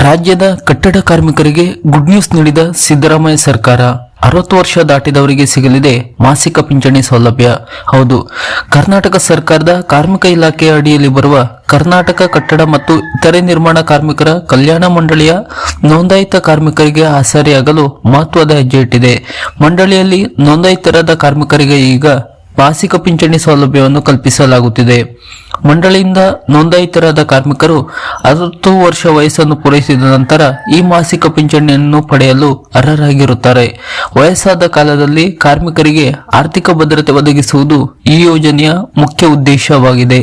ರಾಜ್ಯದ ಕಟ್ಟಡ ಕಾರ್ಮಿಕರಿಗೆ ಗುಡ್ ನ್ಯೂಸ್ ನೀಡಿದ ಸಿದ್ದರಾಮಯ್ಯ ಸರ್ಕಾರ. 60 ವರ್ಷ ದಾಟಿದವರಿಗೆ ಸಿಗಲಿದೆ ಮಾಸಿಕ ಪಿಂಚಣಿ ಸೌಲಭ್ಯ. ಹೌದು, ಕರ್ನಾಟಕ ಸರ್ಕಾರದ ಕಾರ್ಮಿಕ ಇಲಾಖೆಯ ಅಡಿಯಲ್ಲಿ ಬರುವ ಕರ್ನಾಟಕ ಕಟ್ಟಡ ಮತ್ತು ಇತರೆ ನಿರ್ಮಾಣ ಕಾರ್ಮಿಕರ ಕಲ್ಯಾಣ ಮಂಡಳಿಯ ನೋಂದಾಯಿತ ಕಾರ್ಮಿಕರಿಗೆ ಆಸರೆಯಾಗಲು ಮಹತ್ವದ ಹೆಜ್ಜೆ ಇಟ್ಟಿದೆ. ಮಂಡಳಿಯಲ್ಲಿ ನೋಂದಾಯಿತರಾದ ಕಾರ್ಮಿಕರಿಗೆ ಈಗ ಮಾಸಿಕ ಪಿಂಚಣಿ ಸೌಲಭ್ಯವನ್ನು ಕಲ್ಪಿಸಲಾಗುತ್ತಿದೆ. ಮಂಡಳಿಯಿಂದ ನೋಂದಾಯಿತರಾದ ಕಾರ್ಮಿಕರು 60 ವರ್ಷ ವಯಸ್ಸನ್ನು ಪೂರೈಸಿದ ನಂತರ ಈ ಮಾಸಿಕ ಪಿಂಚಣಿಯನ್ನು ಪಡೆಯಲು ಅರ್ಹರಾಗಿರುತ್ತಾರೆ. ವಯಸ್ಸಾದ ಕಾಲದಲ್ಲಿ ಕಾರ್ಮಿಕರಿಗೆ ಆರ್ಥಿಕ ಭದ್ರತೆ ಒದಗಿಸುವುದು ಈ ಯೋಜನೆಯ ಮುಖ್ಯ ಉದ್ದೇಶವಾಗಿದೆ.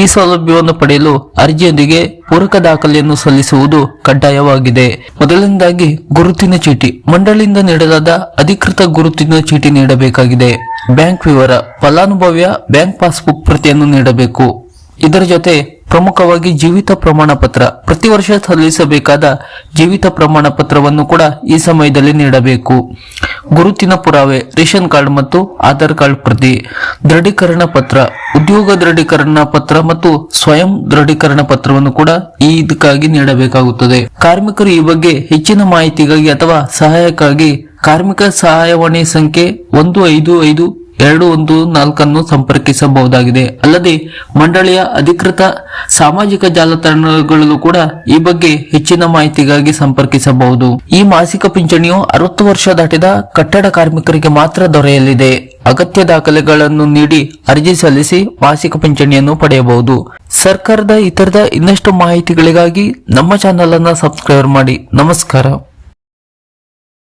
ಈ ಸೌಲಭ್ಯವನ್ನು ಪಡೆಯಲು ಅರ್ಜಿಯೊಂದಿಗೆ ಪೂರಕ ದಾಖಲೆಯನ್ನು ಸಲ್ಲಿಸುವುದು ಕಡ್ಡಾಯವಾಗಿದೆ. ಮೊದಲನೇದಾಗಿ ಗುರುತಿನ ಚೀಟಿ. ಮಂಡಳಿಯಿಂದ ನೀಡಲಾದ ಅಧಿಕೃತ ಗುರುತಿನ ಚೀಟಿ ನೀಡಬೇಕಾಗಿದೆ. ಬ್ಯಾಂಕ್ ವಿವರ, ಫಲಾನುಭವಿಯ ಬ್ಯಾಂಕ್ ಪಾಸ್ಬುಕ್ ಪ್ರತಿಯನ್ನು ನೀಡಬೇಕು. ಇದರ ಜೊತೆ ಪ್ರಮುಖವಾಗಿ ಜೀವಿತ ಪ್ರಮಾಣ ಪತ್ರ, ಪ್ರತಿ ವರ್ಷ ಸಲ್ಲಿಸಬೇಕಾದ ಜೀವಿತ ಪ್ರಮಾಣ ಪತ್ರವನ್ನು ಕೂಡ ಈ ಸಮಯದಲ್ಲಿ ನೀಡಬೇಕು. ಗುರುತಿನ ಪುರಾವೆ, ರೇಷನ್ ಕಾರ್ಡ್ ಮತ್ತು ಆಧಾರ್ ಕಾರ್ಡ್ ಪ್ರತಿ, ದೃಢೀಕರಣ ಪತ್ರ, ಉದ್ಯೋಗ ದೃಢೀಕರಣ ಪತ್ರ ಮತ್ತು ಸ್ವಯಂ ದೃಢೀಕರಣ ಪತ್ರವನ್ನು ಕೂಡ ಇದಕ್ಕಾಗಿ ನೀಡಬೇಕಾಗುತ್ತದೆ. ಕಾರ್ಮಿಕರು ಈ ಬಗ್ಗೆ ಹೆಚ್ಚಿನ ಮಾಹಿತಿಗಾಗಿ ಅಥವಾ ಸಹಾಯಕ್ಕಾಗಿ ಕಾರ್ಮಿಕ ಸಹಾಯವಾಣಿ ಸಂಖ್ಯೆ 155-214 ಸಂಪರ್ಕಿಸಬಹುದಾಗಿದೆ. ಅಲ್ಲದೆ ಮಂಡಳಿಯ ಅಧಿಕೃತ ಸಾಮಾಜಿಕ ಜಾಲತಾಣಗಳಲ್ಲೂ ಕೂಡ ಈ ಬಗ್ಗೆ ಹೆಚ್ಚಿನ ಮಾಹಿತಿಗಾಗಿ ಸಂಪರ್ಕಿಸಬಹುದು. ಈ ಮಾಸಿಕ ಪಿಂಚಣಿಯು 60 ವರ್ಷ ದಾಟಿದ ಕಟ್ಟಡ ಕಾರ್ಮಿಕರಿಗೆ ಮಾತ್ರ ದೊರೆಯಲಿದೆ. ಅಗತ್ಯ ದಾಖಲೆಗಳನ್ನು ನೀಡಿ ಅರ್ಜಿ ಸಲ್ಲಿಸಿ ಮಾಸಿಕ ಪಿಂಚಣಿಯನ್ನು ಪಡೆಯಬಹುದು. ಸರ್ಕಾರದ ಇತರದ ಇನ್ನಷ್ಟು ಮಾಹಿತಿಗಳಿಗಾಗಿ ನಮ್ಮ ಚಾನೆಲ್ ಅನ್ನು ಸಬ್ಸ್ಕ್ರೈಬ್ ಮಾಡಿ. ನಮಸ್ಕಾರ.